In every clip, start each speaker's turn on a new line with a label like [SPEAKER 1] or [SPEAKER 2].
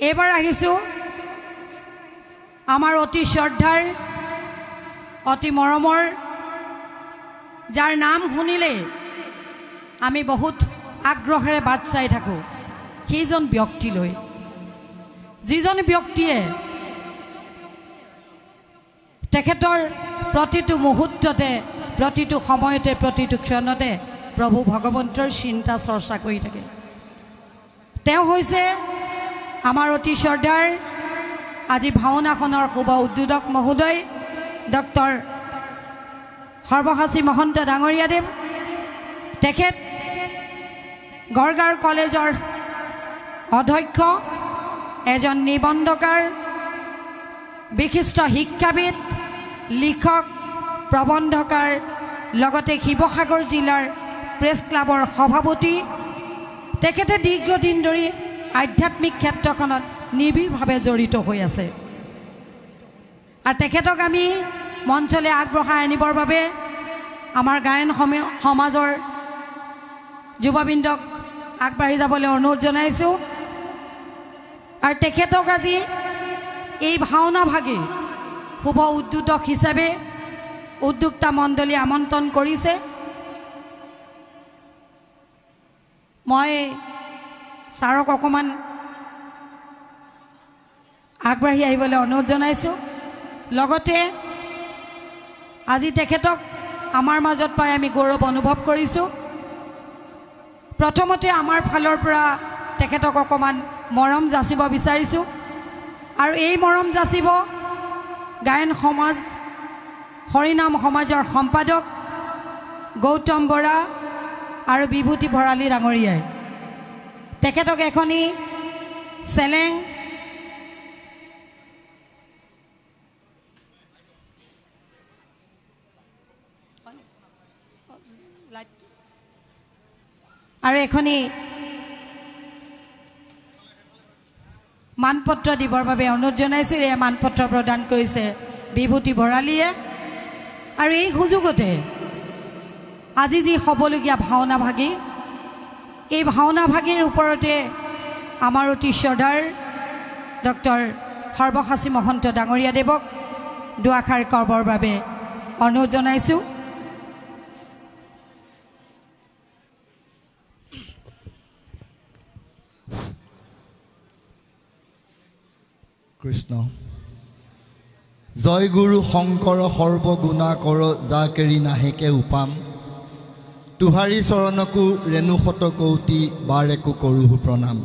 [SPEAKER 1] এইবাৰ আহিছোঁ আমাৰ অতি শ্ৰদ্ধাৰ অতি মৰমৰ যাৰ নাম শুনিলে আমি বহুত আগ্ৰহেৰে বাট চাই থাকোঁ সেইজন ব্যক্তিলৈ যিজন ব্যক্তিয়ে তেখেতৰ প্ৰতিটো মুহূৰ্ততে প্ৰতিটো সময়তে প্ৰতিটো ক্ষণতে প্ৰভু ভগৱন্তৰ চিন্তা চৰ্চা কৰি থাকে তেওঁ হৈছে আমাৰ অতি শ্ৰদ্ধাৰ আজি ভাওনাখনৰ শুভ উদ্বোধক মহোদয় ডক্টৰ সৰ্বসাচী মহন্ত ডাঙৰীয়াদেৱ তেখেত গড়গাঁও কলেজৰ অধ্যক্ষ এজন নিবন্ধকাৰ বিশিষ্ট শিক্ষাবিদ লিখক প্ৰবন্ধকাৰ লগতে শিৱসাগৰ জিলাৰ প্ৰেছ ক্লাবৰ সভাপতি তেখেতে দীৰ্ঘদিন ধৰি আধ্যাত্মিক ক্ষেত্ৰখনত নিবিড়ভাৱে জড়িত হৈ আছে আৰু তেখেতক আমি মঞ্চলৈ আগবঢ়াই আনিবৰ বাবে আমাৰ গায়ন সমাজৰ যুৱবৃন্দক আগবাঢ়ি যাবলৈ অনুৰোধ জনাইছোঁ আৰু তেখেতক আজি এই ভাওনা ভাগি শুভ উদ্বোধক হিচাপে উদ্যোক্তা মণ্ডলী আমন্ত্ৰণ কৰিছে মই ছাৰক অকণমান আগবাঢ়ি আহিবলৈ অনুৰোধ জনাইছোঁ লগতে আজি তেখেতক আমাৰ মাজত পাই আমি গৌৰৱ অনুভৱ কৰিছোঁ প্ৰথমতে আমাৰ ফালৰ পৰা তেখেতক অকণমান মৰম যাচিব বিচাৰিছোঁ আৰু এই মৰম যাচিব গায়ন সমাজ হৰিনাম সমাজৰ সম্পাদক গৌতম বৰা আৰু বিভূতি ভৰালী ডাঙৰীয়াই তেখেতক এখনি চেলেং আৰু এখনি মানপত্ৰ দিবৰ বাবে অনুৰোধ জনাইছোঁ এই মানপত্ৰ প্ৰদান কৰিছে বিভূতি ভৰালীয়ে আৰু এই সুযোগতে আজি যি হ'বলগীয়া ভাওনা ভাগি এই ভাওনা ভাগিৰ ওপৰতে আমাৰ অতি শ্ৰদ্ধাৰ ডক্টৰ সৰ্বসাচী মহন্ত ডাঙৰীয়াদেৱক দুআষাৰ ক'বৰ বাবে অনুৰোধ জনাইছোঁ
[SPEAKER 2] কৃষ্ণ জয় গুৰু শংকৰ সৰ্বগুণাকৰ যা কেৰি নাহেকে উপাম তুহাৰী চৰণকো ৰেণুশত কৌটি বাৰেকো কৰোহু প্ৰণাম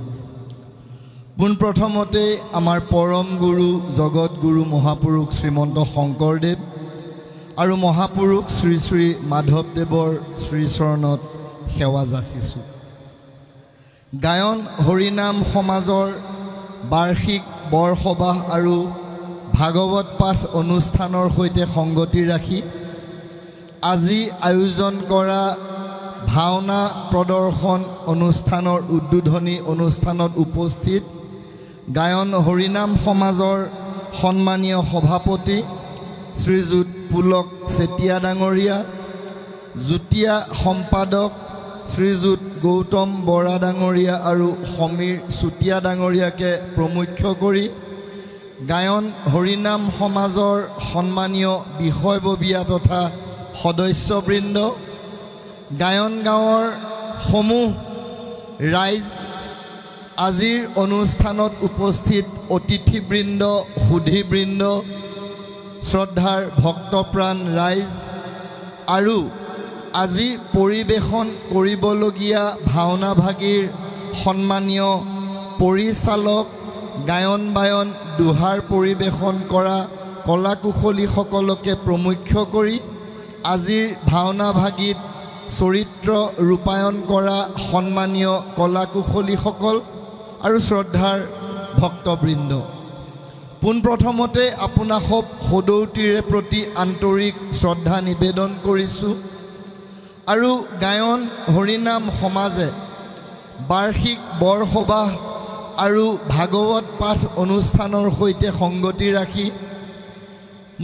[SPEAKER 2] পোনপ্ৰথমতে আমাৰ পৰম গুৰু জগত গুৰু মহাপুৰুষ শ্ৰীমন্ত শংকৰদেৱ আৰু মহাপুৰুষ শ্ৰী শ্ৰী মাধৱদেৱৰ শ্ৰীচৰণত সেৱা যাচিছোঁ গায়ন হৰিনাম সমাজৰ বাৰ্ষিক বৰসবাহ আৰু ভাগৱত পাঠ অনুষ্ঠানৰ সৈতে সংগতি ৰাখি আজি আয়োজন কৰা ভাওনা প্ৰদৰ্শন অনুষ্ঠানৰ উদ্বোধনী অনুষ্ঠানত উপস্থিত গায়ন হৰিনাম সমাজৰ সন্মানীয় সভাপতি শ্ৰীযুত পুলক চেতিয়া ডাঙৰীয়া যুটীয়া সম্পাদক শ্ৰীযুত গৌতম বৰা ডাঙৰীয়া আৰু সমীৰ চুতীয়া ডাঙৰীয়াকে প্ৰমুখ্য কৰি গায়ন হৰিনাম সমাজৰ সন্মানীয় বিষয়ববীয়া তথা সদস্যবৃন্দ গায়ন গাঁৱৰ সমূহ ৰাইজ আজিৰ অনুষ্ঠানত উপস্থিত অতিথিবৃন্দ সুধীবৃন্দ শ্ৰদ্ধাৰ ভক্তপ্ৰাণ ৰাইজ আৰু আজি পৰিৱেশন কৰিবলগীয়া ভাওনা ভাগিৰ সন্মানীয় পৰিচালক গায়ন বায়ন দোহাৰ পৰিৱেশন কৰা কলাকুশলীসকলকে প্ৰমুখ্য কৰি আজিৰ ভাওনা ভাগিত চৰিত্ৰ ৰূপায়ণ কৰা সন্মানীয় কলাকুশলীসকল আৰু শ্ৰদ্ধাৰ ভক্তবৃন্দ পোনপ্ৰথমতে আপোনাসৱ সদৌতিৰে প্ৰতি আন্তৰিক শ্ৰদ্ধা নিবেদন কৰিছোঁ আৰু গায়ন হৰিনাম সমাজে বাৰ্ষিক বৰসবাহ আৰু ভাগৱত পাঠ অনুষ্ঠানৰ সৈতে সংগতি ৰাখি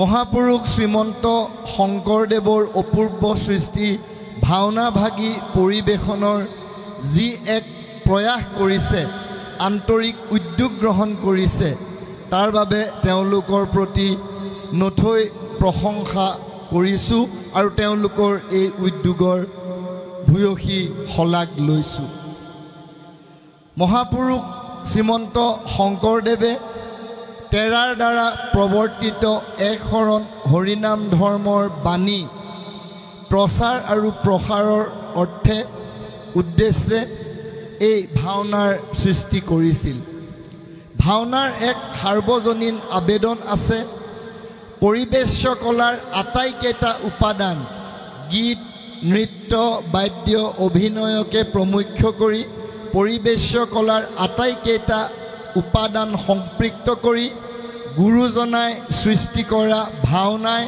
[SPEAKER 2] মহাপুৰুষ শ্ৰীমন্ত শংকৰদেৱৰ অপূৰ্ব সৃষ্টি ভাওনা ভাগি পৰিৱেশনৰ যি এক প্ৰয়াস কৰিছে আন্তৰিক উদ্যোগ গ্ৰহণ কৰিছে তাৰ বাবে তেওঁলোকৰ প্ৰতি নথৈ প্ৰশংসা কৰিছোঁ আৰু তেওঁলোকৰ এই উদ্যোগৰ ভূয়সী শলাগ লৈছোঁ। মহাপুৰুষ শ্ৰীমন্ত শংকৰদেৱে তেৰাৰ দ্বাৰা প্ৰৱৰ্তিত এক শৰণ হৰিনাম ধৰ্মৰ বাণী প্ৰচাৰ আৰু প্ৰসাৰৰ অৰ্থে উদ্দেশ্যে এই ভাওনাৰ সৃষ্টি কৰিছিল। ভাওনাৰ এক সাৰ্বজনীন আবেদন আছে। পৰিবেশ্য কলাৰ আটাইকেইটা উপাদান গীত, নৃত্য, বাদ্য, অভিনয়কে প্ৰমুখ্য কৰি পৰিবেশ্য কলাৰ আটাইকেইটা উপাদান সম্পৃক্ত কৰি গুৰুজনাই সৃষ্টি কৰা ভাওনাই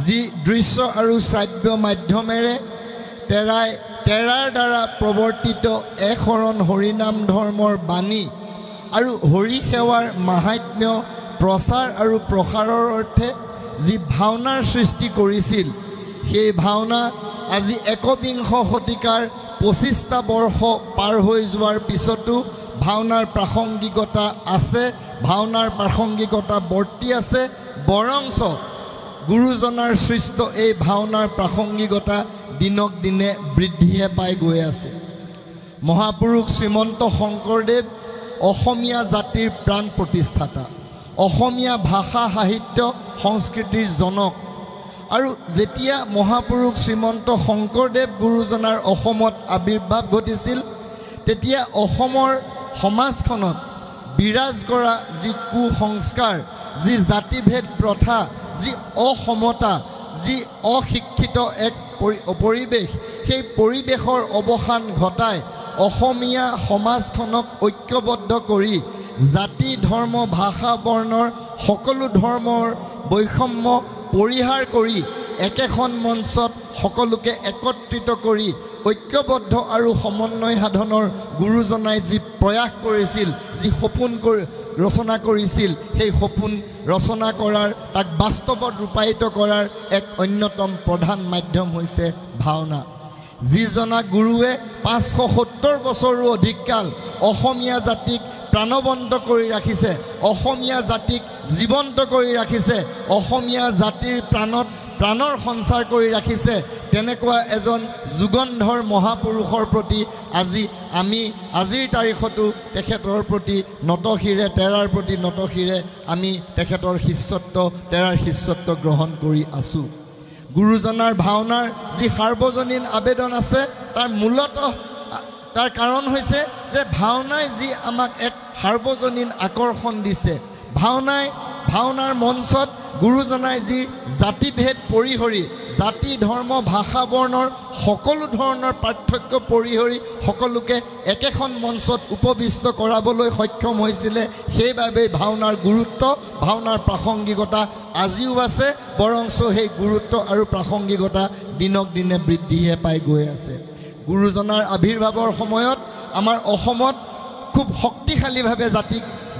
[SPEAKER 2] যি দৃশ্য আৰু শ্ৰাব্য মাধ্যমেৰে তেৰাৰ দ্বাৰা প্ৰৱৰ্তিত এক শৰণ হৰিনাম ধৰ্মৰ বাণী আৰু হৰি সেৱাৰ মাহাত্ম্য প্ৰচাৰ আৰু প্ৰসাৰৰ অৰ্থে যি ভাওনাৰ সৃষ্টি কৰিছিল, সেই ভাওনা আজি একবিংশ শতিকাৰ 25টা বৰ্ষ পাৰ হৈ যোৱাৰ পিছতো ভাওনাৰ প্ৰাসংগিকতা আছে, ভাওনাৰ প্ৰাসংগিকতা বৰ্তি আছে। বৰঞ্চ গুৰুজনাৰ সৃষ্ট এই ভাওনাৰ প্ৰাসংগিকতা দিনক দিনে বৃদ্ধিহে পাই গৈ আছে। মহাপুৰুষ শ্ৰীমন্ত শংকৰদেৱ অসমীয়া জাতিৰ প্ৰাণ প্ৰতিষ্ঠাতা, অসমীয়া ভাষা সাহিত্য সংস্কৃতিৰ জনক। আৰু যেতিয়া মহাপুৰুষ শ্ৰীমন্ত শংকৰদেৱ গুৰুজনাৰ অসমত আৱিৰ্ভাৱ ঘটিছিল, তেতিয়া অসমৰ সমাজখনত বিৰাজ কৰা যি কুসংস্কাৰ, যি জাতিভেদ প্ৰথা, যি অসমতা, যি অশিক্ষিত এক পৰিৱেশ, সেই পৰিৱেশৰ অৱসান ঘটাই অসমীয়া সমাজখনক ঐক্যবদ্ধ কৰি জাতি, ধৰ্ম, ভাষা, বৰ্ণৰ সকলো ধৰ্মৰ বৈষম্য পৰিহাৰ কৰি একেখন মঞ্চত সকলোকে একত্ৰিত কৰি ঐক্যবদ্ধ আৰু সমন্বয় সাধনৰ গুৰুজনাই যি প্ৰয়াস কৰিছিল, যি সপোন ৰচনা কৰিছিল, সেই সপোন ৰচনা কৰাৰ, তাক বাস্তৱত ৰূপায়িত কৰাৰ এক অন্যতম প্ৰধান মাধ্যম হৈছে ভাওনা। যিজনা গুৰুৱে 570 বছৰো অধিক কাল অসমীয়া জাতিক প্ৰাণবন্ত কৰি ৰাখিছে, অসমীয়া জাতিক জীৱন্ত কৰি ৰাখিছে, অসমীয়া জাতিৰ প্ৰাণৰ সঞ্চাৰ কৰি ৰাখিছে, তেনেকুৱা এজন যুগন্ধৰ মহাপুৰুষৰ প্ৰতি আমি আজিৰ তাৰিখতো তেখেতৰ প্ৰতি নতশিৰে, তেৰাৰ প্ৰতি নতশিৰে আমি তেখেতৰ তেৰাৰ শিষ্যত্ব গ্ৰহণ কৰি আছোঁ। গুৰুজনাৰ ভাওনাৰ যি সাৰ্বজনীন আবেদন আছে, তাৰ কাৰণ হৈছে যে ভাওনাই যি আমাক এক সাৰ্বজনীন আকৰ্ষণ দিছে। ভাওনাৰ মঞ্চত গুৰুজনাই যি জাতিভেদ পৰিহৰি, জাতি, ধৰ্ম, ভাষা, বৰ্ণৰ সকলো ধৰণৰ পাৰ্থক্য পৰিহৰি সকলোকে একেখন মঞ্চত উপবিষ্ট কৰাবলৈ সক্ষম হৈছিলে। সেইবাবেই ভাওনাৰ গুৰুত্ব, ভাওনাৰ প্ৰাসংগিকতা আজিও আছে, বৰঞ্চ সেই গুৰুত্ব আৰু প্ৰাসংগিকতা দিনক দিনে বৃদ্ধিহে পাই গৈ আছে। গুৰুজনাৰ আৱিৰ্ভাৱৰ সময়ত আমাৰ অসমত খুব শক্তিশালীভাৱে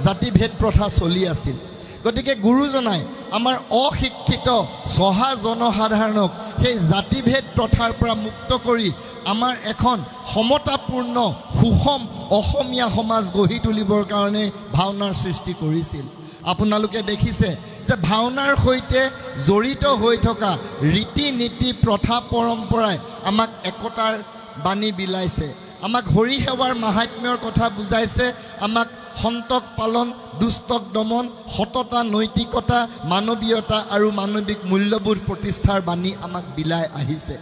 [SPEAKER 2] জাতিভেদ প্ৰথা চলি আছিল। গতিকে গুৰুজনাই আমাৰ অশিক্ষিত চহা জনসাধাৰণক সেই জাতিভেদ প্ৰথাৰ পৰা মুক্ত কৰি আমাৰ এখন সমতাপূৰ্ণ সুষম অসমীয়া সমাজ গঢ়ি তুলিবৰ কাৰণে ভাওনাৰ সৃষ্টি কৰিছিল। আপোনালোকে দেখিছে যে ভাওনাৰ সৈতে জড়িত হৈ থকা ৰীতি নীতি, প্ৰথা, পৰম্পৰাই আমাক একতাৰ বাণী বিলাইছে, আমাক হৰি সেৱাৰ মাহাত্ম্যৰ কথা বুজাইছে, আমাক সন্তক পালন, দুষ্টক দমন, সততা, নৈতিকতা, মানৱীয়তা আৰু মানৱিক মূল্যবোধ প্ৰতিষ্ঠাৰ বাণী আমাক বিলাই আহিছে।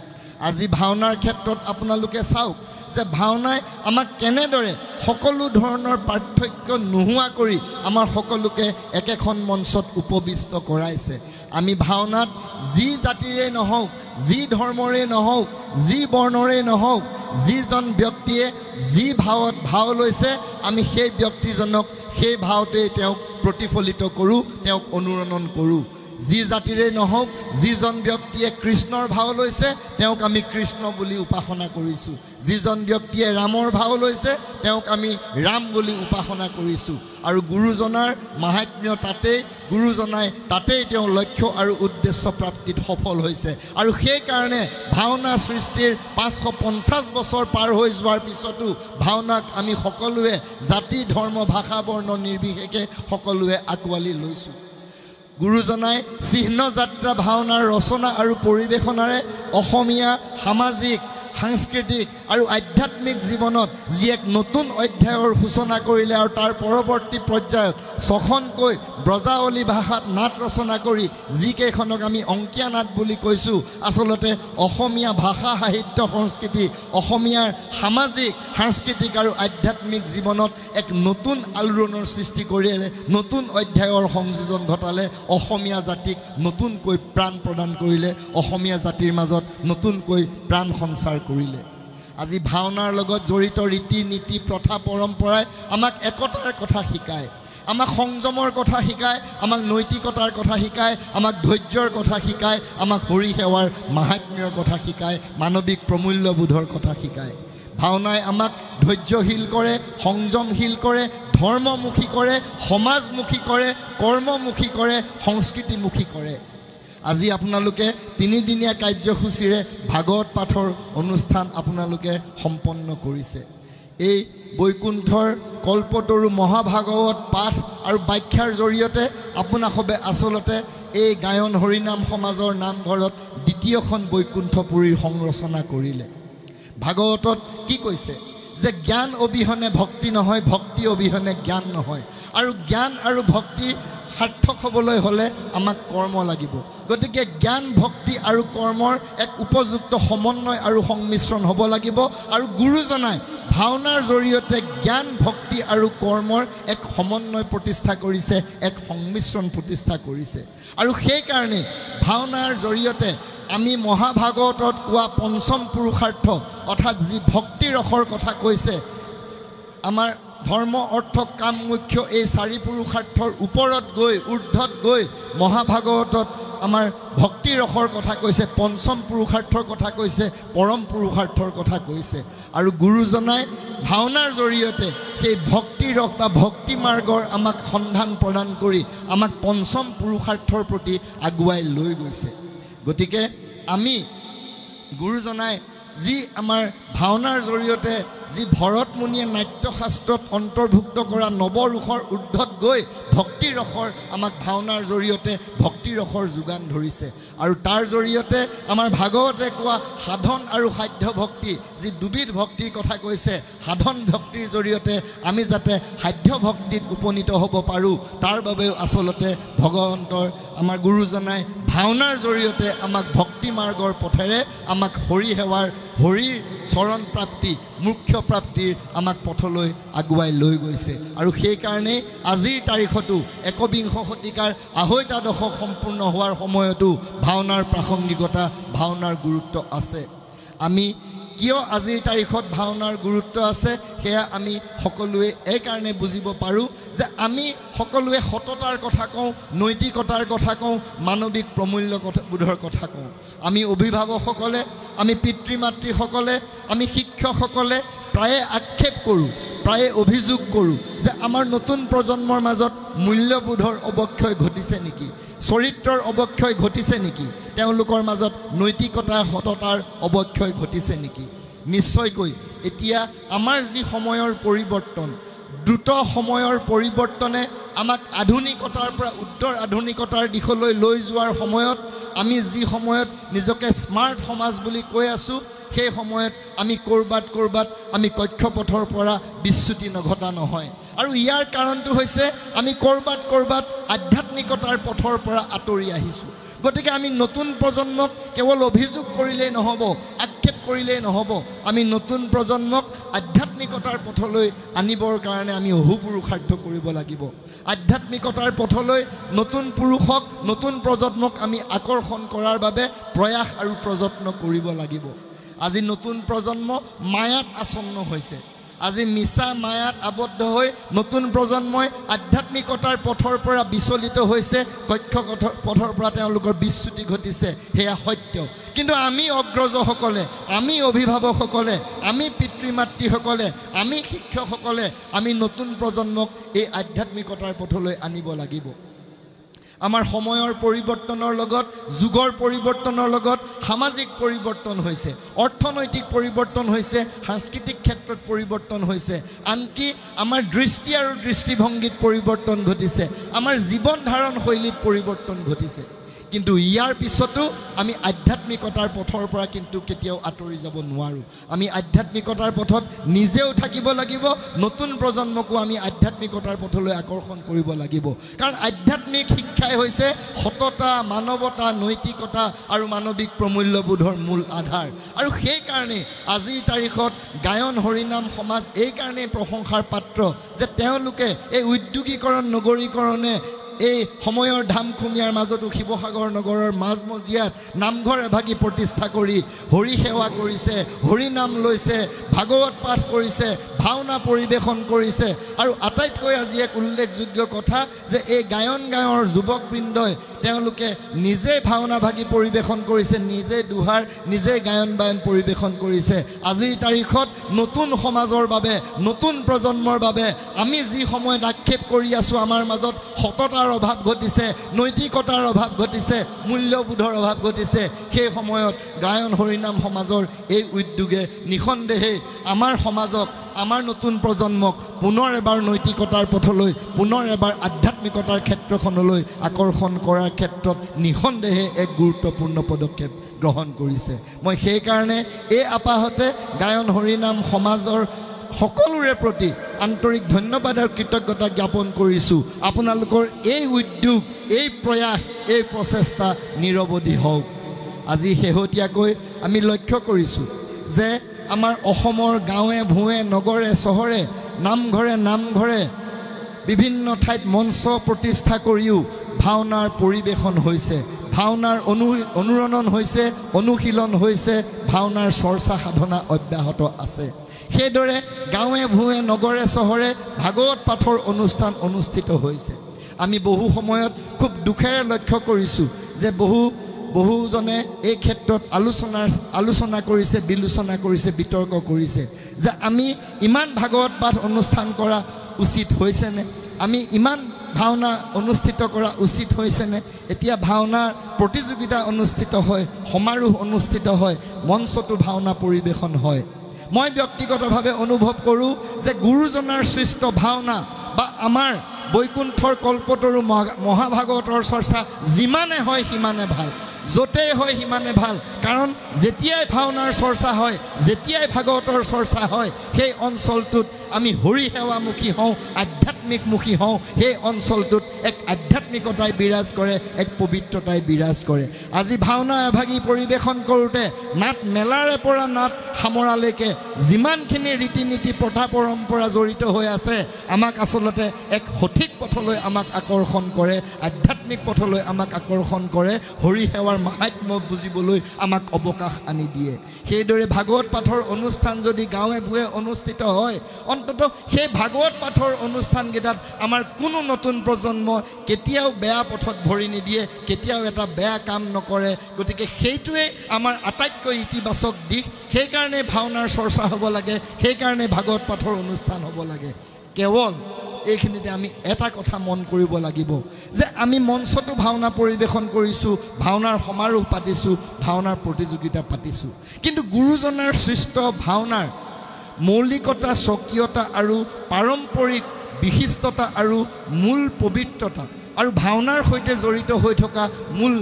[SPEAKER 2] আজি ভাওনাৰ ক্ষেত্ৰত আপোনালোকে চাওক যে ভাওনাই আমাক কেনেদৰে সকলো ধৰণৰ পাৰ্থক্য নোহোৱা কৰি আমাৰ সকলোকে একেখন মঞ্চত উপবিষ্ট কৰাইছে। আমি ভাওনাত যি জাতিৰে নহওক, যি ধৰ্মৰে নহওক, যি বৰ্ণৰে নহওক, যিজন ব্যক্তিয়ে যি ভাৱত ভাও লৈছে, আমি সেই ব্যক্তিজনক সেই ভাৱতেই তেওঁক প্ৰতিফলিত কৰোঁ, তেওঁক অনুৰণন কৰোঁ। যি জাতিৰে নহওক যিজন ব্যক্তিয়ে কৃষ্ণৰ ভাও লৈছে তেওঁক আমি কৃষ্ণ বুলি উপাসনা কৰিছোঁ যিজন ব্যক্তিয়ে ৰামৰ ভাও লৈছে তেওঁক আমি ৰাম বুলি উপাসনা কৰিছোঁ আৰু গুৰুজনাৰ মাহাত্ম্য তাতেই গুৰুজনাই তাতেই তেওঁ লক্ষ্য আৰু উদ্দেশ্য প্ৰাপ্তিত সফল হৈছে আৰু সেইকাৰণে ভাওনা সৃষ্টিৰ 550 বছৰ পাৰ হৈ যোৱাৰ পিছতো ভাওনাক আমি সকলোৱে জাতি ধৰ্ম ভাষা বৰ্ণ নিৰ্বিশেষে সকলোৱে আঁকোৱালি লৈছোঁ গুৰুজনাই চিহ্ন যাত্ৰা ভাওনাৰ ৰচনা আৰু পৰিৱেশনাৰে অসমীয়া সামাজিক সাংস্কৃতিক আৰু আধ্যাত্মিক জীৱনত যি এক নতুন অধ্যায়ৰ সূচনা কৰিলে আৰু তাৰ পৰৱৰ্তী পৰ্যায়ত 6খনকৈ ব্ৰজাৱলী ভাষাত নাট ৰচনা কৰি যিকেইখনক আমি অংকীয়া নাট বুলি কৈছোঁ আচলতে অসমীয়া ভাষা সাহিত্য সংস্কৃতি অসমীয়াৰ সামাজিক সাংস্কৃতিক আৰু আধ্যাত্মিক জীৱনত এক নতুন আলোড়নৰ সৃষ্টি কৰিলে নতুন অধ্যায়ৰ সংযোজন ঘটালে অসমীয়া জাতিক নতুনকৈ প্ৰাণ প্ৰদান কৰিলে অসমীয়া জাতিৰ মাজত নতুনকৈ প্ৰাণ সঞ্চাৰ কৰিলে আজি ভাওনাৰ লগত জড়িত ৰীতি নীতি প্ৰথা পৰম্পৰাই আমাক একতাৰ কথা শিকায় আমাক সংযমৰ কথা শিকায় আমাক নৈতিকতাৰ কথা শিকায় আমাক ধৈৰ্যৰ কথা শিকায় আমাক হৰি সেৱাৰ মাহাত্ম্যৰ কথা শিকায় মানৱিক প্ৰমূল্যবোধৰ কথা শিকায় ভাওনাই আমাক ধৈৰ্যশীল কৰে সংযমশীল কৰে ধৰ্মমুখী কৰে সমাজমুখী কৰে কৰ্মমুখী কৰে সংস্কৃতিমুখী কৰে আজি আপোনালোকে 3 দিনীয়া কাৰ্যসূচীৰে ভাগৱত পাঠৰ অনুষ্ঠান আপোনালোকে সম্পন্ন কৰিছে এই বৈকুণ্ঠৰ কল্পতৰু মহাভাগৱত পাঠ আৰু ব্যাখ্যাৰ জৰিয়তে আপোনাসবে আচলতে এই গায়ন হৰিনাম সমাজৰ নামঘৰত দ্বিতীয়খন বৈকুণ্ঠপুৰীৰ সংৰচনা কৰিলে ভাগৱতত কি কৈছে যে জ্ঞান অবিহনে ভক্তি নহয় ভক্তি অবিহনে জ্ঞান নহয় আৰু জ্ঞান আৰু ভক্তি সাৰ্থক হ'বলৈ হ'লে আমাক কৰ্ম লাগিব গতিকে জ্ঞান ভক্তি আৰু কৰ্মৰ এক উপযুক্ত সমন্বয় আৰু সংমিশ্ৰণ হ'ব লাগিব আৰু গুৰুজনাই ভাওনাৰ জৰিয়তে জ্ঞান ভক্তি আৰু কৰ্মৰ এক সমন্বয় প্ৰতিষ্ঠা কৰিছে এক সংমিশ্ৰণ প্ৰতিষ্ঠা কৰিছে আৰু সেইকাৰণে ভাওনাৰ জৰিয়তে আমি মহাভাগৱতত কোৱা পঞ্চম পুৰুষাৰ্থ অৰ্থাৎ যি ভক্তি ৰসৰ কথা কৈছে আমাৰ ধৰ্ম অৰ্থ কাম মুখ্য এই 4 পুৰুষাৰ্থৰ ওপৰত গৈ ঊৰ্ধ্বত গৈ মহাভাগৱতত আমাৰ ভক্তি ৰসৰ কথা কৈছে পঞ্চম পুৰুষাৰ্থৰ কথা কৈছে পৰম পুৰুষাৰ্থৰ কথা কৈছে আৰু গুৰুজনাই ভাওনাৰ জৰিয়তে সেই ভক্তি ৰস বা ভক্তি মাৰ্গৰ আমাক সন্ধান প্ৰদান কৰি আমাক পঞ্চম পুৰুষাৰ্থৰ প্ৰতি আগুৱাই লৈ গৈছে গতিকে আমি গুৰুজনাই যি আমাৰ ভাওনাৰ জৰিয়তে যি ভৰতমুনিয়ে নাট্যশাস্ত্ৰত অন্তৰ্ভুক্ত কৰা নৱৰোষৰ ঊৰ্ধ্বত গৈ ভক্তি ৰসৰ আমাক ভাওনাৰ জৰিয়তে ভক্তি ৰসৰ যোগান ধৰিছে আৰু তাৰ জৰিয়তে আমাৰ ভাগৱতে কোৱা সাধন আৰু সাধ্য ভক্তি যি দুবিধ ভক্তিৰ কথা কৈছে সাধন ভক্তিৰ জৰিয়তে আমি যাতে সাধ্য ভক্তিত উপনীত হ'ব পাৰোঁ তাৰ বাবেও আচলতে ভগৱন্তৰ আমাৰ গুৰুজনাই ভাওনাৰ জৰিয়তে আমাক ভক্তি মাৰ্গৰ পথেৰে আমাক হৰি সেৱাৰ হৰিৰ চৰণ প্ৰাপ্তি মুখ্য প্ৰাপ্তিৰ আমাক পথলৈ আগুৱাই লৈ গৈছে আৰু সেইকাৰণে আজিৰ তাৰিখতো একবিংশ শতিকাৰ ২.৫টা দশক সম্পূৰ্ণ হোৱাৰ সময়তো ভাওনাৰ প্ৰাসংগিকতা ভাওনাৰ গুৰুত্ব আছে আমি কিয় আজিৰ তাৰিখত ভাওনাৰ গুৰুত্ব আছে সেয়া আমি সকলোৱে এই কাৰণে বুজিব পাৰোঁ যে আমি সকলোৱে সততাৰ কথা কওঁ নৈতিকতাৰ কথা কওঁ মানৱিক প্ৰমূল্যবোধৰ কথা কওঁ আমি অভিভাৱকসকলে আমি পিতৃ মাতৃসকলে আমি শিক্ষকসকলে প্ৰায়ে আক্ষেপ কৰোঁ প্ৰায়ে অভিযোগ কৰোঁ যে আমাৰ নতুন প্ৰজন্মৰ মাজত মূল্যবোধৰ অৱক্ষয় ঘটিছে নেকি চৰিত্ৰৰ অৱক্ষয় ঘটিছে নেকি তেওঁলোকৰ মাজত নৈতিকতাৰ সততাৰ অৱক্ষয় ঘটিছে নেকি নিশ্চয়কৈ এতিয়া আমাৰ যি সময়ৰ পৰিৱৰ্তন দ্ৰুত সময়ৰ পৰিৱৰ্তনে আমাক আধুনিকতাৰ পৰা উত্তৰ আধুনিকতাৰ দিশলৈ লৈ যোৱাৰ সময়ত আমি যি সময়ত নিজকে স্মাৰ্ট সমাজ বুলি কৈ আছোঁ সেই সময়ত আমি ক'ৰবাত আমি কক্ষপথৰ পৰা বিচ্যুতি নঘটা নহয় আৰু ইয়াৰ কাৰণটো হৈছে আমি ক'ৰবাত আধ্যাত্মিকতাৰ পথৰ পৰা আঁতৰি আহিছোঁ গতিকে আমি নতুন প্ৰজন্মক কেৱল অভিযোগ কৰিলেই নহ'ব আক্ষেপ কৰিলেই নহ'ব আমি নতুন প্ৰজন্মক আধ্যাত্মিকতাৰ পথলৈ আনিবৰ কাৰণে আমি অহোপুৰুষাৰ্থ কৰিব লাগিব আধ্যাত্মিকতাৰ পথলৈ নতুন পুৰুষক নতুন প্ৰজন্মক আমি আকৰ্ষণ কৰাৰ বাবে প্ৰয়াস আৰু প্ৰযত্ন কৰিব লাগিব আজি নতুন প্ৰজন্ম মায়াত আচন্ন হৈছে আজি মিছা মায়াত আবদ্ধ হৈ নতুন প্ৰজন্মই আধ্যাত্মিকতাৰ পথৰ পৰা বিচলিত হৈছে, কক্ষ পথৰ পৰা তেওঁলোকৰ বিচ্যুতি ঘটিছে, সেয়া সত্য। কিন্তু আমি অগ্ৰজসকলে, আমি অভিভাৱকসকলে, আমি পিতৃ মাতৃসকলে, আমি শিক্ষকসকলে আমি নতুন প্ৰজন্মক এই আধ্যাত্মিকতাৰ পথলৈ আনিব লাগিব। আমাৰ সময়ৰ পৰিৱৰ্তনৰ লগত, যুগৰ পৰিৱৰ্তনৰ লগত সামাজিক পৰিৱৰ্তন হৈছে, অৰ্থনৈতিক পৰিৱৰ্তন হৈছে, সাংস্কৃতিক ক্ষেত্ৰত পৰিৱৰ্তন হৈছে, আনকি আমাৰ দৃষ্টি আৰু দৃষ্টিভংগীত পৰিৱৰ্তন ঘটিছে, আমাৰ জীৱন ধাৰণ শৈলীত পৰিৱৰ্তন ঘটিছে। কিন্তু ইয়াৰ পিছতো আমি আধ্যাত্মিকতাৰ পথৰ পৰা কিন্তু কেতিয়াও আঁতৰি যাব নোৱাৰোঁ। আমি আধ্যাত্মিকতাৰ পথত নিজেও থাকিব লাগিব, নতুন প্ৰজন্মকো আমি আধ্যাত্মিকতাৰ পথলৈ আকৰ্ষণ কৰিব লাগিব। কাৰণ আধ্যাত্মিক শিক্ষাই হৈছে সততা, মানৱতা, নৈতিকতা আৰু মানৱিক প্ৰমূল্যবোধৰ মূল আধাৰ। আৰু সেইকাৰণে আজিৰ তাৰিখত গায়ন হৰিনাম সমাজ এইকাৰণেই প্ৰশংসাৰ পাত্ৰ যে তেওঁলোকে এই উদ্যোগীকৰণ, নগৰীকৰণে এই সময়ৰ ধামখুমীয়াৰ মাজতো শিৱসাগৰ নগৰৰ মাজমজিয়াত নামঘৰ এভাগি প্ৰতিষ্ঠা কৰি হৰি সেৱা কৰিছে, হৰি নাম লৈছে, ভাগৱত পাঠ কৰিছে, ভাওনা পৰিৱেশন কৰিছে। আৰু আটাইতকৈ আজি এক উল্লেখযোগ্য কথা যে এই গায়ৰ যুৱকবৃন্দই তেওঁলোকে নিজে ভাওনা ভাগি পৰিৱেশন কৰিছে, নিজে দুহাৰ, নিজে গায়ন বায়ন পৰিৱেশন কৰিছে। আজিৰ তাৰিখত নতুন সমাজৰ বাবে, নতুন প্ৰজন্মৰ বাবে আমি যি সময়ত আক্ষেপ কৰি আছোঁ, আমাৰ মাজত সততাৰ অভাৱ ঘটিছে, নৈতিকতাৰ অভাৱ ঘটিছে, মূল্যবোধৰ অভাৱ ঘটিছে, সেই সময়ত গায়ন হৰিনাম সমাজৰ এই উদ্যোগে নিঃসন্দেহে আমাৰ সমাজক, আমাৰ নতুন প্ৰজন্মক পুনৰ এবাৰ নৈতিকতাৰ পথলৈ, পুনৰ এবাৰ আধ্যাত্মিকতাৰ ক্ষেত্ৰখনলৈ আকৰ্ষণ কৰাৰ ক্ষেত্ৰত নিঃসন্দেহে এক গুৰুত্বপূৰ্ণ পদক্ষেপ গ্ৰহণ কৰিছে। মই সেইকাৰণে এই আপাহতে গায়ন হৰিনাম সমাজৰ সকলোৰে প্ৰতি আন্তৰিক ধন্যবাদ আৰু কৃতজ্ঞতা জ্ঞাপন কৰিছোঁ। আপোনালোকৰ এই উদ্যোগ, এই প্ৰয়াস, এই প্ৰচেষ্টা নিৰৱধি হওক। আজি শেহতীয়াকৈ আমি লক্ষ্য কৰিছোঁ যে আমাৰ অসমৰ গাঁৱে ভূঞে, নগৰে চহৰে, নামঘৰে বিভিন্ন ঠাইত মঞ্চ প্ৰতিষ্ঠা কৰিও ভাওনাৰ পৰিৱেশন হৈছে, ভাওনাৰ অনুৰণন হৈছে, অনুশীলন হৈছে, ভাওনাৰ চৰ্চা সাধনা অব্যাহত আছে। সেইদৰে গাঁৱে ভূঞে, নগৰে চহৰে ভাগৱত পাঠৰ অনুষ্ঠান অনুষ্ঠিত হৈছে। আমি বহু সময়ত খুব দুখেৰে লক্ষ্য কৰিছোঁ যে বহুজনে এই ক্ষেত্ৰত আলোচনা কৰিছে, বিলোচনা কৰিছে, বিতৰ্ক কৰিছে যে আমি ইমান ভাগৱত পাঠ অনুষ্ঠান কৰা উচিত হৈছেনে, আমি ইমান ভাওনা অনুষ্ঠিত কৰা উচিত হৈছেনে। এতিয়া ভাওনাৰ প্ৰতিযোগিতা অনুষ্ঠিত হয়, সমাৰোহ অনুষ্ঠিত হয়, মঞ্চতো ভাওনা পৰিৱেশন হয়। মই ব্যক্তিগতভাৱে অনুভৱ কৰোঁ যে গুৰুজনাৰ সৃষ্ট ভাওনা বা আমাৰ বৈকুণ্ঠৰ কল্পতৰু মহাভাগৱতৰ চৰ্চা যিমানে হয় সিমানে ভাল, য'তেই হয় সিমানে ভাল। কাৰণ যেতিয়াই ভাওনাৰ চৰ্চা হয়, যেতিয়াই ভাগৱতৰ চৰ্চা হয়, সেই অঞ্চলটোত আমি হৰি সেৱামুখী হওঁ, আধ্যাত্মিকমুখী হওঁ। সেই অঞ্চলটোত এক আধ্যাত্মিকতাই বিৰাজ কৰে, এক পবিত্ৰতাই বিৰাজ কৰে। আজি ভাওনা এভাগি পৰিৱেশন কৰোঁতে নাট মেলাৰে পৰা নাট সামৰালৈকে যিমানখিনি ৰীতি নীতি, প্ৰথা পৰম্পৰা জড়িত হৈ আছে, আমাক আচলতে এক সঠিক পথলৈ আমাক আকৰ্ষণ কৰে, আধ্যাত্মিক পথলৈ আমাক আকৰ্ষণ কৰে, হৰি সেৱাৰ মাহাত্ম্য বুজিবলৈ আমাক অৱকাশ আনি দিয়ে। সেইদৰে ভাগৱত পাঠৰ অনুষ্ঠান যদি গাঁৱে ভূঞে অনুষ্ঠিত হয়, অন্ততঃ সেই ভাগৱত পাঠৰ অনুষ্ঠানকেইটাত আমাৰ কোনো নতুন প্ৰজন্ম কেতিয়াও বেয়া পথত ভৰি নিদিয়ে, কেতিয়াও এটা বেয়া কাম নকৰে। গতিকে সেইটোৱেই আমাৰ আটাইতকৈ ইতিবাচক দিশ। সেইকাৰণে ভাওনাৰ চৰ্চা হ'ব লাগে, সেইকাৰণে ভাগৱত পাঠৰ অনুষ্ঠান হ'ব লাগে। কেৱল এইখিনিতে আমি এটা কথা মন কৰিব লাগিব যে আমি মঞ্চতো ভাওনা পৰিৱেশন কৰিছোঁ, ভাওনাৰ সমাৰোহ পাতিছোঁ, ভাওনাৰ প্ৰতিযোগিতা পাতিছোঁ, কিন্তু গুৰুজনাৰ সৃষ্ট ভাওনাৰ মৌলিকতা, স্বকীয়তা আৰু পাৰম্পৰিক বিশিষ্টতা আৰু মূল পবিত্ৰতা আৰু ভাওনাৰ সৈতে জড়িত হৈ থকা মূল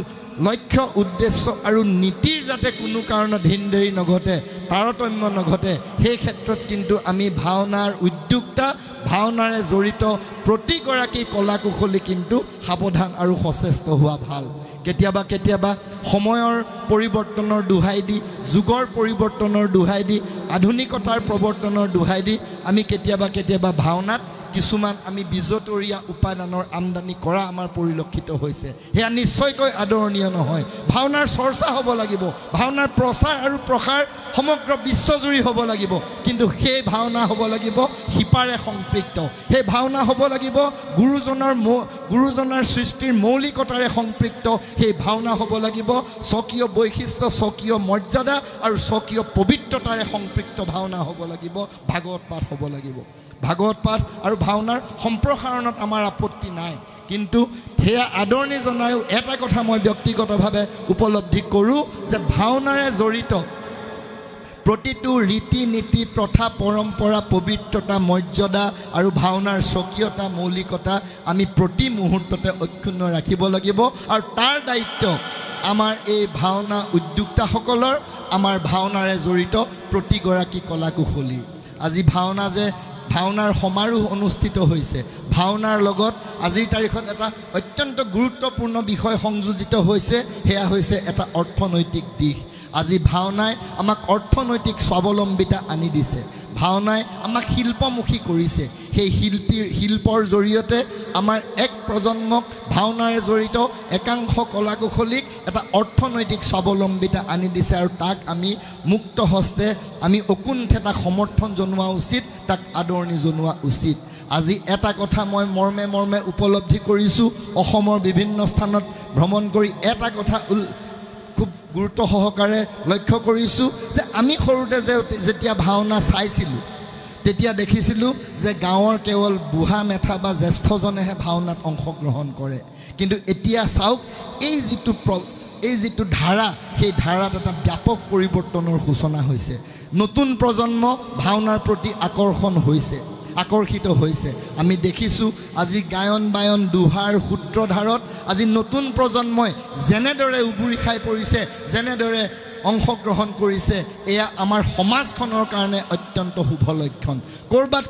[SPEAKER 2] লক্ষ্য, উদ্দেশ্য আৰু নীতিৰ যাতে কোনো কাৰণত হিনদেৰি নঘটে, তাৰতম্য নঘটে, সেই ক্ষেত্ৰত কিন্তু আমি ভাওনাৰ উদ্যোক্তা, ভাওনাৰে জড়িত প্ৰতিগৰাকী কলা কুশলী কিন্তু সাৱধান আৰু সচেষ্ট হোৱা ভাল। কেতিয়াবা সময়ৰ পৰিৱৰ্তনৰ দোহাই দি, যুগৰ পৰিৱৰ্তনৰ দোহাই দি, আধুনিকতাৰ প্ৰৱৰ্তনৰ দোহাই দি আমি কেতিয়াবা ভাওনাত কিছুমান আমি বিজতৰীয়া উপাদানৰ আমদানি কৰা আমাৰ পৰিলক্ষিত হৈছে সেয়া নিশ্চয়কৈ আদৰণীয় নহয় ভাওনাৰ চৰ্চা হ'ব লাগিব ভাওনাৰ প্ৰচাৰ আৰু প্ৰসাৰ সমগ্ৰ বিশ্বজুৰি হ'ব লাগিব কিন্তু সেই ভাওনা হ'ব লাগিব হিপাৰে সংপৃক্ত সেই ভাওনা হ'ব লাগিব গুৰুজনাৰ সৃষ্টিৰ মৌলিকতাৰে সংপৃক্ত সেই ভাওনা হ'ব লাগিব স্বকীয় বৈশিষ্ট্য স্বকীয় মৰ্যাদা আৰু স্বকীয় পবিত্ৰতাৰে সংপৃক্ত ভাওনা হ'ব লাগিব ভাগৱত পাঠ হ'ব লাগিব ভাগৱত পাঠ আৰু ভাওনাৰ সম্প্ৰসাৰণত আমাৰ আপত্তি নাই কিন্তু সেয়া আদৰণি জনায়ো এটা কথা মই ব্যক্তিগতভাৱে উপলব্ধি কৰোঁ যে ভাওনাৰে জড়িত প্ৰতিটো ৰীতি নীতি প্ৰথা পৰম্পৰা পবিত্ৰতা মৰ্যাদা আৰু ভাওনাৰ স্বকীয়তা মৌলিকতা আমি প্ৰতি মুহূৰ্ততে অক্ষুণ্ণ ৰাখিব লাগিব আৰু তাৰ দায়িত্ব আমাৰ এই ভাওনা উদ্যোক্তাসকলৰ আমাৰ ভাওনাৰে জড়িত প্ৰতিগৰাকী কলাকুশলীৰ আজি ভাওনাৰ সমাৰোহ অনুষ্ঠিত হৈছে ভাওনাৰ লগত আজিৰ তাৰিখত এটা অত্যন্ত গুৰুত্বপূৰ্ণ বিষয় সংযোজিত হৈছে সেয়া হৈছে এটা অৰ্থনৈতিক দিশ আজি ভাওনাই আমাক অৰ্থনৈতিক স্বাৱলম্বিতা আনি দিছে ভাওনাই আমাক শিল্পমুখী কৰিছে সেই শিল্পৰ জৰিয়তে আমাৰ এক প্ৰজন্মক ভাওনাৰে জড়িত একাংশ কলাকুশলীক এটা অৰ্থনৈতিক স্বাৱলম্বিতা আনি দিছে আৰু তাক আমি মুক্ত হস্তে আমি অকুণ্ঠেতা সমৰ্থন জনোৱা উচিত তাক আদৰণি জনোৱা উচিত আজি এটা কথা মই মৰ্মে উপলব্ধি কৰিছোঁ অসমৰ বিভিন্ন স্থানত ভ্ৰমণ কৰি এটা কথা খুব গুৰুত্ব সহকাৰে লক্ষ্য কৰিছোঁ যে আমি সৰুতে যেতিয়া ভাওনা চাইছিলোঁ তেতিয়া দেখিছিলোঁ যে গাঁৱৰ কেৱল বুঢ়া মেথা বা জ্যেষ্ঠজনেহে ভাওনাত অংশগ্ৰহণ কৰে কিন্তু এতিয়া চাওক এই যিটো ধাৰা সেই ধাৰাত এটা ব্যাপক পৰিৱৰ্তনৰ সূচনা হৈছে নতুন প্ৰজন্ম ভাওনাৰ প্ৰতি আকৰ্ষিত হৈছে আমি দেখিছোঁ আজি গায়ন বায়ন দোহাৰ সূত্ৰধাৰত আজি নতুন প্ৰজন্মই যেনেদৰে উবুৰি খাই পৰিছে যেনেদৰে অংশগ্ৰহণ কৰিছে এয়া আমাৰ সমাজখনৰ কাৰণে অত্যন্ত শুভ লক্ষণ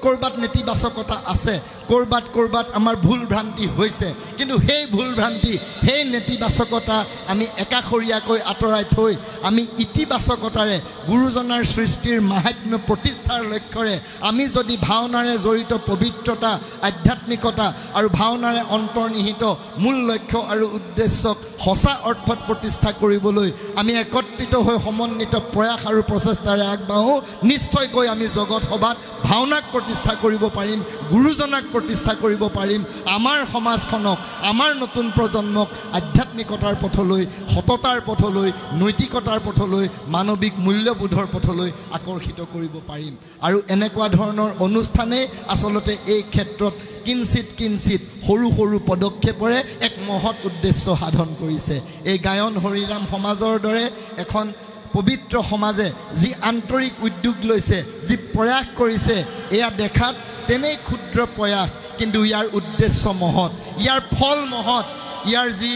[SPEAKER 2] ক'ৰবাত নেতিবাচকতা আছে ক'ৰবাত আমাৰ ভুল ভ্ৰান্তি হৈছে কিন্তু সেই ভুল ভ্ৰান্তি সেই নেতিবাচকতা আমি একাষৰীয়াকৈ আঁতৰাই থৈ আমি ইতিবাচকতাৰে গুৰুজনাৰ সৃষ্টিৰ মাহাত্ম্য প্ৰতিষ্ঠাৰ লক্ষ্যৰে আমি যদি ভাওনাৰে জড়িত পবিত্ৰতা আধ্যাত্মিকতা আৰু ভাওনাৰে অন্তৰ্নিহিত মূল লক্ষ্য আৰু উদ্দেশ্যক সঁচা অৰ্থত প্ৰতিষ্ঠা কৰিবলৈ আমি একত্ৰিত হৈ সমন্বিত প্ৰয়াস আৰু প্ৰচেষ্টাৰে আগবাঢ়ো নিশ্চয়কৈ আমি জগত সভাত ভাওনাক প্ৰতিষ্ঠা কৰিব পাৰিম গুৰুজনাক প্ৰতিষ্ঠা কৰিব পাৰিম আমাৰ সমাজখনক আমাৰ নতুন প্ৰজন্মক আধ্যাত্মিকতাৰ পথলৈ সততাৰ পথলৈ নৈতিকতাৰ পথলৈ মানৱিক মূল্যবোধৰ পথলৈ আকৰ্ষিত কৰিব পাৰিম আৰু এনেকুৱা ধৰণৰ অনুষ্ঠানেই আচলতে এই ক্ষেত্ৰত কিঞ্চিত সৰু পদক্ষেপৰে এক মহৎ উদ্দেশ্য সাধন কৰিছে এই গায়ন হৰিৰাম সমাজৰ দৰে এখন পবিত্ৰ সমাজে যি আন্তৰিক উদ্যোগ লৈছে যি প্ৰয়াস কৰিছে এয়া দেখাত তেনেই ক্ষুদ্ৰ প্ৰয়াস কিন্তু ইয়াৰ উদ্দেশ্য মহৎ ইয়াৰ ফল মহৎ ইয়াৰ যি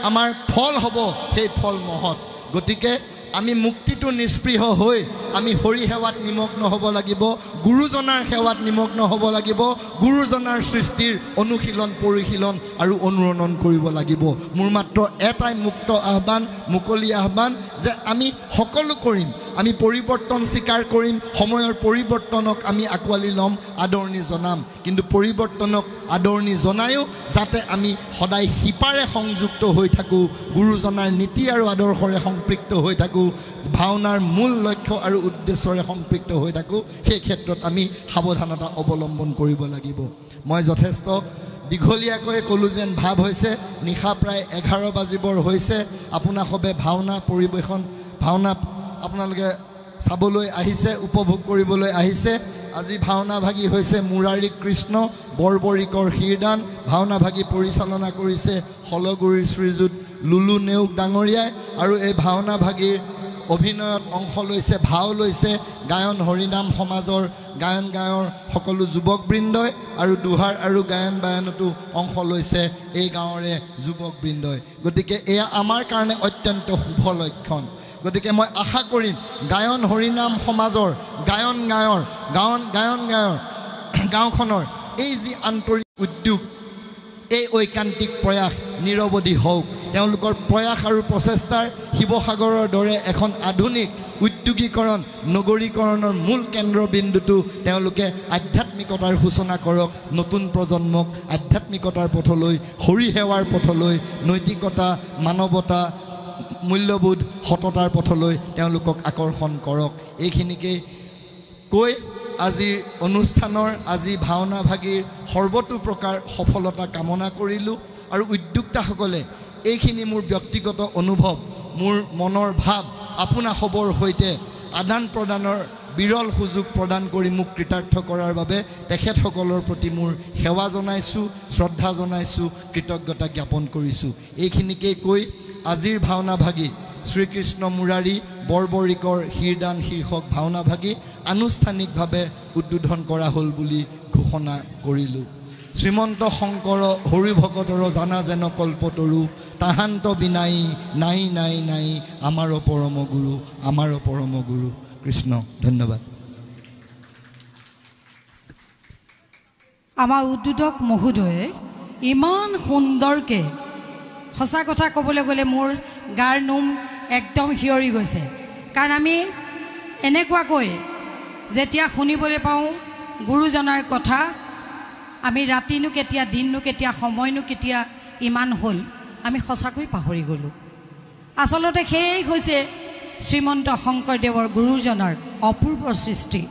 [SPEAKER 2] আমাৰ ফল হ'ব সেই ফল মহৎ গতিকে আমি মুক্তিটো নিস্পৃহ হৈ আমি হৰি সেৱাত নিমগ্ন হ'ব লাগিব গুৰুজনাৰ সেৱাত নিমগ্ন হ'ব লাগিব গুৰুজনাৰ সৃষ্টিৰ অনুশীলন পৰিশীলন আৰু অনুৰণন কৰিব লাগিব মোৰ মাত্ৰ এটাই মুক্ত আহ্বান মুকলি আহ্বান যে আমি সকলো কৰিম আমি পৰিৱৰ্তন স্বীকাৰ কৰিম সময়ৰ পৰিৱৰ্তনক আমি আঁকোৱালি ল'ম আদৰণি জনাম কিন্তু পৰিৱৰ্তনক আদৰণি জনায়ো যাতে আমি সদায় সিপাৰে সংযুক্ত হৈ থাকোঁ গুৰুজনাৰ নীতি আৰু আদৰ্শৰে সম্পৃক্ত হৈ থাকোঁ ভাওনাৰ মূল লক্ষ্য আৰু উদ্দেশ্যৰে সম্পৃক্ত হৈ থাকোঁ সেই ক্ষেত্ৰত আমি সাৱধানতা অৱলম্বন কৰিব লাগিব মই যথেষ্ট দীঘলীয়াকৈ ক'লোঁ যেন ভাৱ হৈছে নিশা প্ৰায় 11 বাজিবৰ হৈছে আপোনাসবে ভাওনা পৰিৱেশন ভাওনা আপোনালোকে চাবলৈ আহিছে উপভোগ কৰিবলৈ আহিছে আজি ভাওনা ভাগী হৈছে মুৰাৰী কৃষ্ণ বৰবৰিকৰ হীৰদান ভাওনা ভাগী পৰিচালনা কৰিছে হলগুৰিৰ শ্ৰীযুত লুলু নেওগ ডাঙৰীয়াই আৰু এই ভাওনা ভাগীৰ অভিনয়ত অংশ লৈছে ভাও লৈছে গায়ন হৰিনাম সমাজৰ গায়ৰ সকলো যুৱকবৃন্দই আৰু দুহাৰ আৰু গায়ন বায়নতো অংশ লৈছে এই গাঁৱৰে যুৱকবৃন্দই গতিকে এয়া আমাৰ কাৰণে অত্যন্ত শুভ লক্ষণ গতিকে মই আশা কৰিম গায়ন হৰিনাম সমাজৰ গাঁওখনৰ এই যি আন্তৰিক উদ্যোগ এই ঐকান্তিক প্ৰয়াস নিৰৱধি হওক তেওঁলোকৰ প্ৰয়াস আৰু প্ৰচেষ্টাৰ শিৱসাগৰৰ দৰে এখন আধুনিক উদ্যোগীকৰণ নগৰীকৰণৰ মূল কেন্দ্ৰবিন্দুটো তেওঁলোকে আধ্যাত্মিকতাৰ সূচনা কৰক, নতুন প্ৰজন্মক আধ্যাত্মিকতাৰ পথলৈ, হৰি সেৱাৰ পথলৈ, নৈতিকতা, মানৱতা, মূল্যবোধ, সততাৰ পথলৈ তেওঁলোকক আকৰ্ষণ কৰক। এইখিনিকেই কৈ আজিৰ অনুষ্ঠানৰ, আজি ভাওনা ভাগীৰ সৰ্বতো প্ৰকাৰ সফলতা কামনা কৰিলোঁ। আৰু উদ্যোক্তাসকলে এইখিনি মোৰ ব্যক্তিগত অনুভৱ, মোৰ মনৰ ভাৱ আপোনা খবৰ সৈতে আদান প্ৰদানৰ বিৰল সুযোগ প্ৰদান কৰি মোক কৃতাৰ্থ কৰাৰ বাবে তেখেতসকলৰ প্ৰতি মোৰ সেৱা জনাইছোঁ, শ্ৰদ্ধা জনাইছোঁ, কৃতজ্ঞতা জ্ঞাপন কৰিছোঁ। এইখিনিকেই কৈ আজিৰ ভাওনা ভাগী শ্ৰীকৃষ্ণ মুৰাৰী বৰবৰিকৰ শিৰদান শীৰ্ষক ভাওনা ভাগী আনুষ্ঠানিকভাৱে উদ্বোধন কৰা হ'ল বুলি ঘোষণা কৰিলোঁ। শ্ৰীমন্ত শংকৰ হৰি ভকতৰ জানা যেন কল্পতৰু তাহান্ত বিনাই নাই নাই নাই আমাৰো পৰম গুৰু, আমাৰো পৰম গুৰু। কৃষ্ণ, ধন্যবাদ।
[SPEAKER 1] আমাৰ উদ্বোধক মহোদয়ে ইমান সুন্দৰকৈ, সঁচা কথা ক'বলৈ গ'লে মোৰ গাৰ নোম একদম শিয়ৰি গৈছে। কাৰণ আমি এনেকুৱাকৈ যেতিয়া শুনিবলৈ পাওঁ গুৰুজনাৰ কথা, আমি ৰাতিনো কেতিয়া, দিননো কেতিয়া, সময়নো কেতিয়া ইমান হ'ল, আমি সঁচাকৈ পাহৰি গ'লোঁ। আচলতে সেয়াই হৈছে শ্ৰীমন্ত শংকৰদেৱৰ গুৰুজনাৰ অপূৰ্ব সৃষ্টি।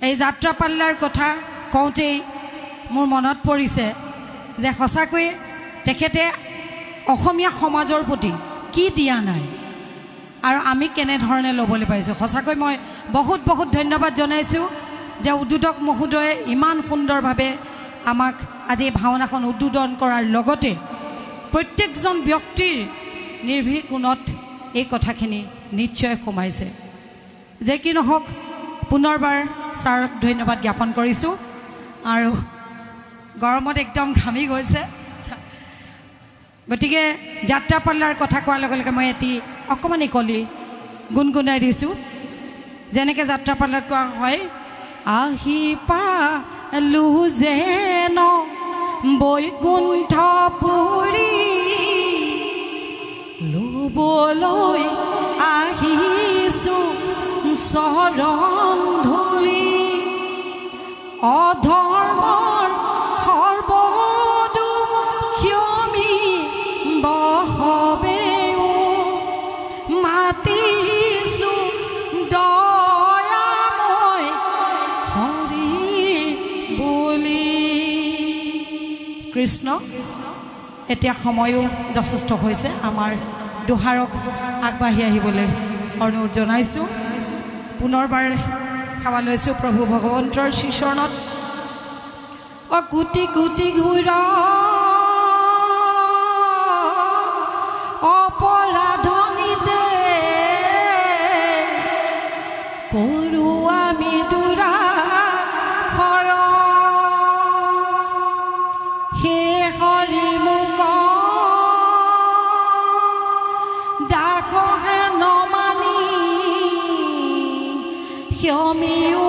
[SPEAKER 1] এই যাত্ৰাপাল্লাৰ কথা কওঁতেই মোৰ মনত পৰিছে যে সঁচাকৈ তেখেতে অসমীয়া সমাজৰ প্ৰতি কি দিয়া নাই আৰু আমি কেনেধৰণে ল'বলৈ পাইছোঁ। সঁচাকৈ মই বহুত বহুত ধন্যবাদ জনাইছোঁ যে উদ্বোধক মহোদয়ে ইমান সুন্দৰভাৱে আমাক আজি ভাওনাখন উদ্বোধন কৰাৰ লগতে প্ৰত্যেকজন ব্যক্তিৰ নিৰ্ভীক কোণত এই কথাখিনি নিশ্চয় সোমাইছে। যে কি নহওক, পুনৰবাৰ ছাৰক ধন্যবাদ জ্ঞাপন কৰিছোঁ। আৰু গৰমত একদম ঘামি গৈছে, গতিকে যাত্ৰাপাল্লাৰ কথা কোৱাৰ লগে লগে মই এটি অকণমান কলি গুণগুণাই দিছোঁ। যেনেকৈ যাত্ৰাপাল্লাত কোৱা হয়, আহি পালো যেন বৈকুণ্ঠপুৰী, ল'বলৈ আহিছোঁ চৰণ ধূলি, অধৰ্মৰ সৰ্বদুখ ক্ষমি বহবেও, মাতিছোঁ দয়াময় হৰি বুলি। কৃষ্ণ, এতিয়া সময়ো যথেষ্ট হৈছে, আমাৰ দোহাৰক আগবাঢ়ি আহিবলৈ অনুৰোধ জনাইছোঁ। পুনৰবাৰ সেৱা লৈছোঁ প্ৰভু ভগৱন্তৰ শ্ৰীচৰণত। কোটি কোটি ঘূৰ অপৰাধনীতে কৰোঁ আমি দুৰাখৰ, হে হৰি মোক দাসহে নমানি ক্ষমিও